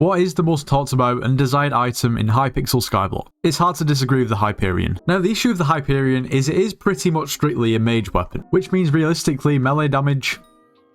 What is the most talked about and desired item in Hypixel Skyblock? It's hard to disagree with the Hyperion. Now, the issue with the Hyperion is it is pretty much strictly a mage weapon, which means realistically melee damage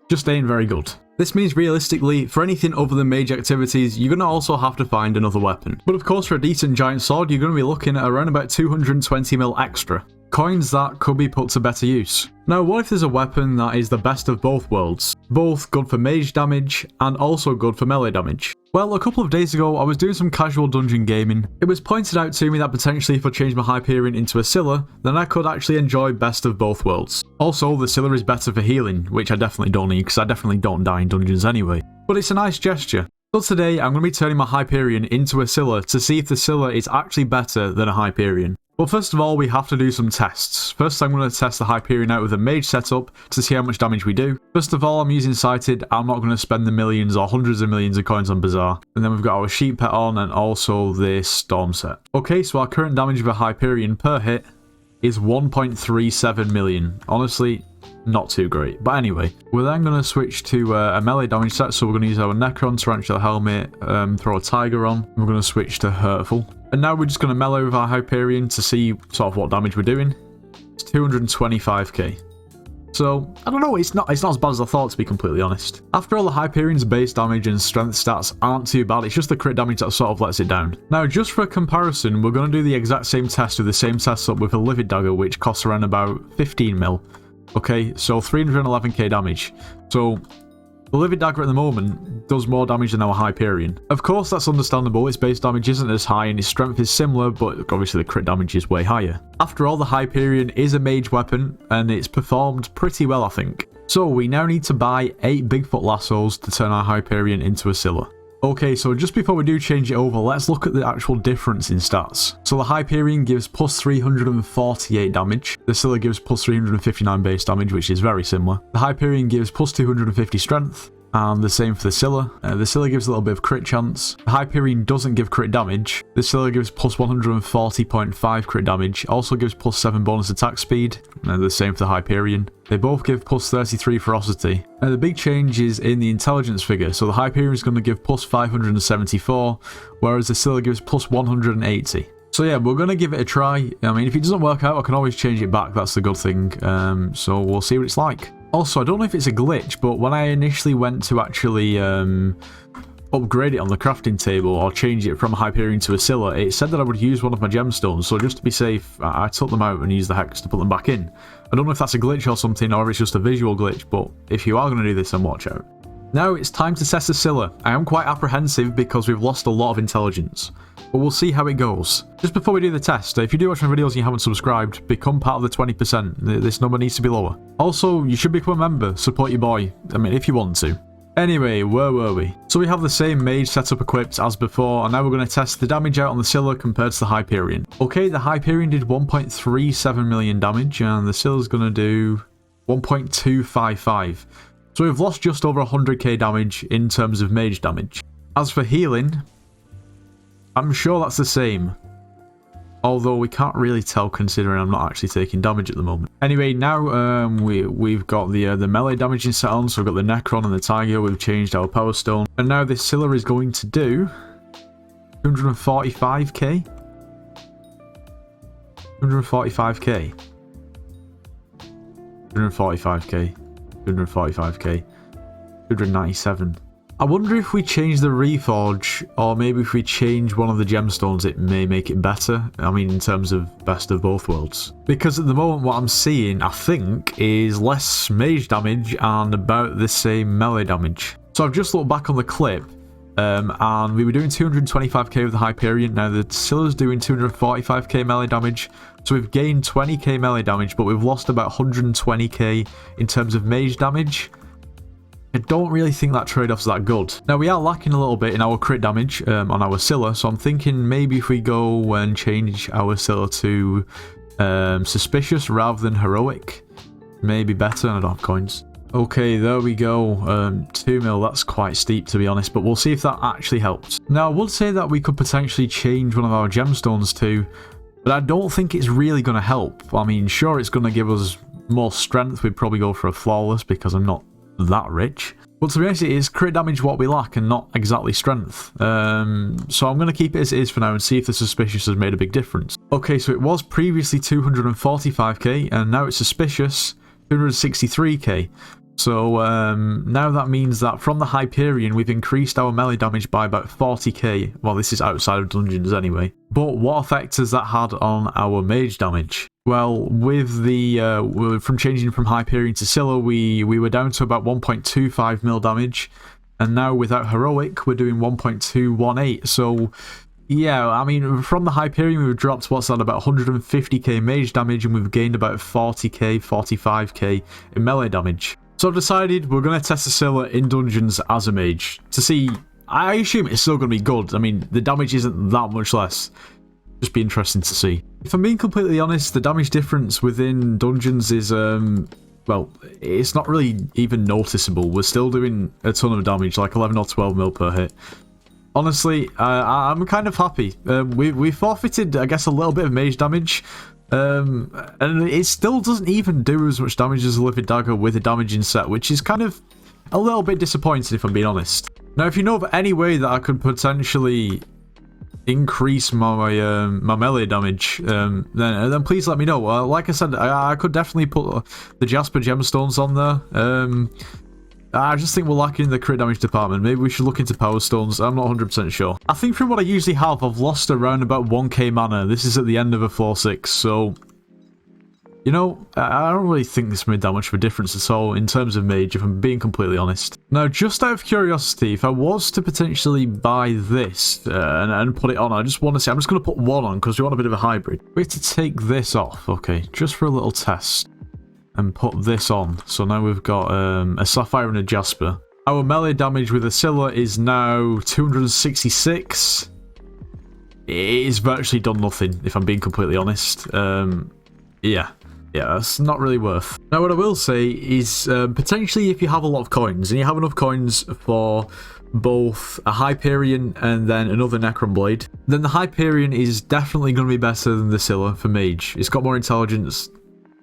just ain't very good. This means realistically, for anything other than mage activities, you're going to also have to find another weapon. But of course, for a decent giant sword, you're going to be looking at around about 220 mil extra. Coins that could be put to better use. Now, what if there's a weapon that is the best of both worlds? Both good for mage damage and also good for melee damage. Well, a couple of days ago, I was doing some casual dungeon gaming. It was pointed out to me that potentially if I changed my Hyperion into a Scylla, then I could actually enjoy best of both worlds. Also, the Scylla is better for healing, which I definitely don't need because I definitely don't die in dungeons anyway. But it's a nice gesture. So today, I'm going to be turning my Hyperion into a Scylla to see if the Scylla is actually better than a Hyperion. But first of all, we have to do some tests. First, I'm going to test the Hyperion out with a mage setup to see how much damage we do. First of all, I'm using Sighted. I'm not going to spend the millions or hundreds of millions of coins on Bazaar. And then we've got our Sheep Pet on and also this Storm set. Okay, so our current damage of a Hyperion per hit is 1.37 million. Honestly, not too great. But anyway, we're then going to switch to a melee damage set. So we're going to use our Necron, Tarantula Helmet, throw a Tiger on. We're going to switch to Hurtful. And now we're just going to melee with our Hyperion to see sort of what damage we're doing. It's 225k. So, I don't know, it's not as bad as I thought, to be completely honest. After all, the Hyperion's base damage and strength stats aren't too bad, it's just the crit damage that sort of lets it down. Now, just for comparison, we're going to do the exact same test with the same setup with a Livid Dagger, which costs around about 15 mil. Okay, so 311k damage. So, the Livid Dagger at the moment does more damage than our Hyperion. Of course, that's understandable, its base damage isn't as high and its strength is similar, but obviously the crit damage is way higher. After all, the Hyperion is a mage weapon, and it's performed pretty well, I think. So we now need to buy 8 Bigfoot lassos to turn our Hyperion into a Scylla. Okay, so just before we do change it over, let's look at the actual difference in stats. So the Hyperion gives plus 348 damage. The Scylla gives plus 359 base damage, which is very similar. The Hyperion gives plus 250 strength, and the same for the Scylla. The Scylla gives a little bit of crit chance. The Hyperion doesn't give crit damage. The Scylla gives plus 140.5 crit damage, also gives plus 7 bonus attack speed, the same for the Hyperion. They both give plus 33 ferocity. Now the big change is in the intelligence figure, so the Hyperion is going to give plus 574, whereas the Scylla gives plus 180. So yeah, we're going to give it a try. I mean, if it doesn't work out, I can always change it back, that's the good thing. So we'll see what it's like. Also, I don't know if it's a glitch, but when I initially went to actually upgrade it on the crafting table or change it from a Hyperion to a Scylla, it said that I would use one of my gemstones, so just to be safe, I took them out and used the hex to put them back in. I don't know if that's a glitch or something, or if it's just a visual glitch, but if you are going to do this, then watch out. Now it's time to test the Scylla. I am quite apprehensive because we've lost a lot of intelligence, but we'll see how it goes. Just before we do the test, if you do watch my videos and you haven't subscribed, become part of the 20%. This number needs to be lower. Also, you should become a member, support your boy. I mean, if you want to. Anyway, where were we? So we have the same mage setup equipped as before, and now we're going to test the damage out on the Scylla compared to the Hyperion. Okay, the Hyperion did 1.37 million damage, and the Scylla's going to do 1.255. So we've lost just over 100k damage in terms of mage damage. As for healing, I'm sure that's the same. Although we can't really tell considering I'm not actually taking damage at the moment. Anyway, now we've got the melee damage set on, so we've got the Necron and the Tiger, we've changed our Power Stone. And now this Scylla is going to do 245k? 245k. 245k. 245k. 297. I wonder if we change the Reforge, or maybe if we change one of the gemstones, it may make it better. I mean, in terms of best of both worlds. Because at the moment, what I'm seeing, I think, is less mage damage and about the same melee damage. So I've just looked back on the clip, and we were doing 225k with the Hyperion. Now the Scylla's doing 245k melee damage. So we've gained 20k melee damage, but we've lost about 120k in terms of mage damage. I don't really think that trade-off's that good. Now, we are lacking a little bit in our crit damage on our Scylla, so I'm thinking maybe if we go and change our Scylla to Suspicious rather than Heroic, maybe better, and I don't have coins. Okay, there we go. 2 mil, that's quite steep to be honest, but we'll see if that actually helps. Now, I would say that we could potentially change one of our gemstones to, but I don't think it's really going to help. I mean, sure, it's going to give us more strength. We'd probably go for a Flawless because I'm not that rich. But to be honest, it is crit damage what we lack and not exactly strength. So I'm going to keep it as it is for now and see if the suspicious has made a big difference. Okay, so it was previously 245k and now it's suspicious 263k. So now that means that from the Hyperion we've increased our melee damage by about 40k. Well, this is outside of dungeons anyway. But what effect has that had on our mage damage? Well, with the from changing from Hyperion to Scylla, we were down to about 1.25 mil damage, and now without heroic we're doing 1.218. So yeah, I mean, from the Hyperion we've dropped what's that, about 150k mage damage, and we've gained about 40k, 45k in melee damage. So I've decided we're going to test the Scylla in dungeons as a mage to see. I assume it's still going to be good. I mean, the damage isn't that much less. Just be interesting to see. If I'm being completely honest, the damage difference within dungeons is, well, it's not really even noticeable. We're still doing a ton of damage, like 11 or 12 mil per hit. Honestly, I'm kind of happy. We forfeited, I guess, a little bit of mage damage. And it still doesn't even do as much damage as a Livid Dagger with a damaging set, which is kind of a little bit disappointing if I'm being honest. Now, if you know of any way that I could potentially increase my my melee damage, then please let me know. Like I said, I could definitely put the Jasper gemstones on there. I just think we're lacking in the crit damage department. Maybe we should look into power stones. I'm not 100% sure. I think from what I usually have, I've lost around about 1k mana. This is at the end of a 4-6, so you know, I don't really think this made that much of a difference at all in terms of mage, if I'm being completely honest. Now, just out of curiosity, if I was to potentially buy this and put it on, I just want to see. I'm just going to put one on because we want a bit of a hybrid. We have to take this off, okay, just for a little test, and put this on. So now we've got a Sapphire and a Jasper. Our melee damage with a Scylla is now 266. It is virtually done nothing, if I'm being completely honest. Yeah, that's not really worth. Now, what I will say is potentially if you have a lot of coins, and you have enough coins for both a Hyperion and then another Necron Blade, then the Hyperion is definitely going to be better than the Scylla for mage. It's got more intelligence.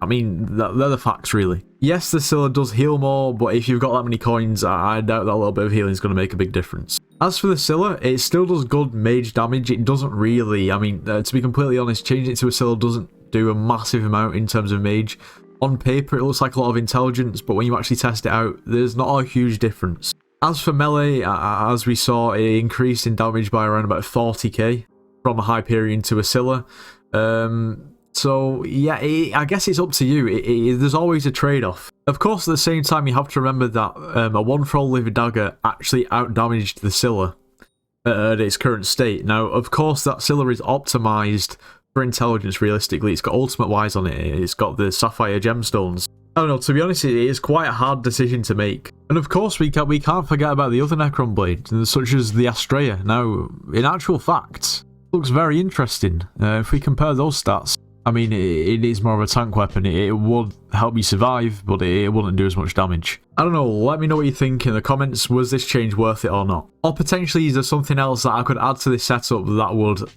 I mean, they're the facts, really. Yes, the Scylla does heal more, but if you've got that many coins, I doubt that a little bit of healing is going to make a big difference. As for the Scylla, it still does good mage damage. It doesn't really, I mean, to be completely honest, changing it to a Scylla doesn't do a massive amount in terms of mage. On paper, it looks like a lot of intelligence, but when you actually test it out, there's not a huge difference. As for melee, as we saw, it increased in damage by around about 40k from a Hyperion to a Scylla. So yeah, I guess it's up to you. There's always a trade-off. Of course, at the same time, you have to remember that a one-for-all Livid Dagger actually out-damaged the Scylla at its current state. Now, of course, that Scylla is optimized for intelligence, realistically. It's got ultimate wise on it. It's got the Sapphire gemstones. I don't know, to be honest, it is quite a hard decision to make. And of course, we can't forget about the other Necron Blades, such as the Astrea. Now, in actual fact, it looks very interesting. If we compare those stats, I mean, it is more of a tank weapon. It would help you survive, but it wouldn't do as much damage. I don't know, let me know what you think in the comments. Was this change worth it or not? Or potentially, is there something else that I could add to this setup that would,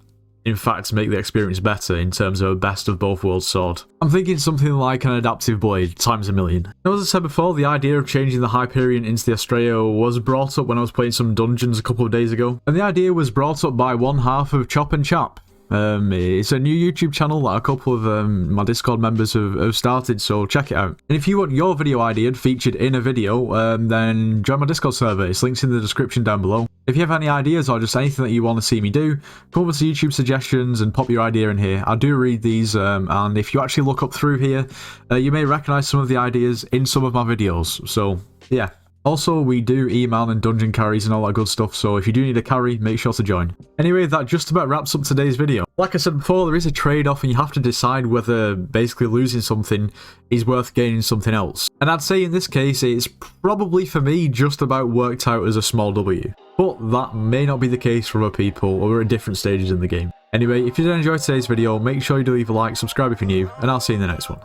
in fact, make the experience better in terms of a best of both worlds sword? I'm thinking something like an adaptive blade times a million. Now, as I said before, the idea of changing the Hyperion into the Astrea was brought up when I was playing some dungeons a couple of days ago. And the idea was brought up by one half of Chop and Chap. It's a new YouTube channel that a couple of my Discord members have started, so check it out. And if you want your video idea featured in a video, then join my Discord server. It's linked in the description down below. If you have any ideas or just anything that you want to see me do, come over to YouTube suggestions and pop your idea in here. I do read these, and if you actually look up through here, you may recognize some of the ideas in some of my videos. So, yeah. Also, we do email and dungeon carries and all that good stuff, so if you do need a carry, make sure to join. Anyway, that just about wraps up today's video. Like I said before, there is a trade-off and you have to decide whether basically losing something is worth gaining something else. And I'd say in this case, it's probably for me just about worked out as a small W. But that may not be the case for other people, or we're at different stages in the game. Anyway, if you did enjoy today's video, make sure you do leave a like, subscribe if you're new, and I'll see you in the next one.